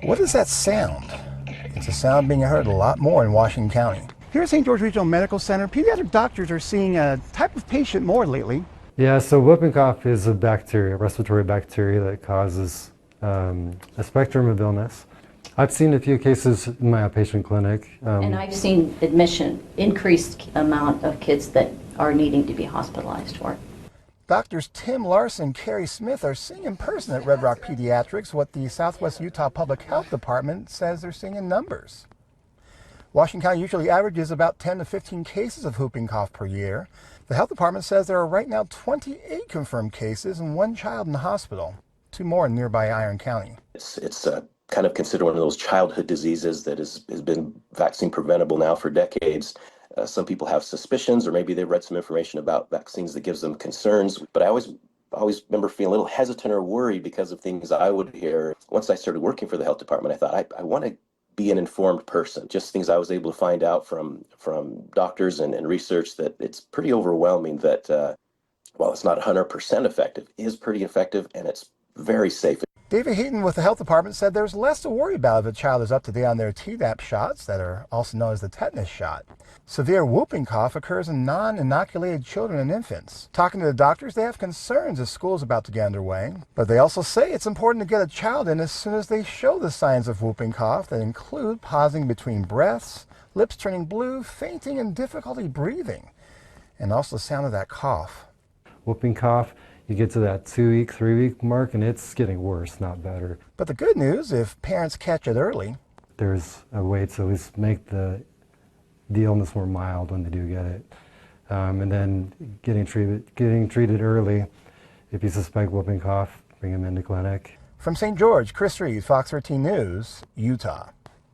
What is that sound? It's a sound being heard a lot more in Washington County. Here at St. George Regional Medical Center, pediatric doctors are seeing a type of patient more lately. Yeah, so whooping cough is a bacteria, a respiratory bacteria that causes a spectrum of illness. I've seen a few cases in my outpatient clinic. And I've seen increased amount of kids that are needing to be hospitalized for it. Doctors Tim Larson and Carrie Smith are seeing in person at Red Rock Pediatrics what the Southwest Utah Public Health Department says they're seeing in numbers. Washington County usually averages about 10 to 15 cases of whooping cough per year. The health department says there are right now 28 confirmed cases and 1 child in the hospital, 2 more in nearby Iron County. It's kind of considered one of those childhood diseases that has been vaccine preventable now for decades. Some people have suspicions, or maybe they've read some information about vaccines that gives them concerns. But I always remember feeling a little hesitant or worried because of things I would hear. Once I started working for the health department, I thought I want to be an informed person. Just things I was able to find out from doctors and research, that it's pretty overwhelming that while it's not 100% effective, it is pretty effective, and it's very safe. David Heaton with the health department said there's less to worry about if a child is up to date on their Tdap shots, that are also known as the tetanus shot. Severe whooping cough occurs in non-inoculated children and infants. Talking to the doctors, they have concerns as school is about to get underway, but they also say it's important to get a child in as soon as they show the signs of whooping cough that include pausing between breaths, lips turning blue, fainting, and difficulty breathing, and also the sound of that cough. Whooping cough, you get to that 2-week, 3-week mark, and it's getting worse, not better. But the good news, if parents catch it early, there's a way to at least make the illness more mild when they do get it. And then getting treated early. If you suspect whooping cough, bring them into clinic. From St. George, Chris Reed, Fox 13 News, Utah.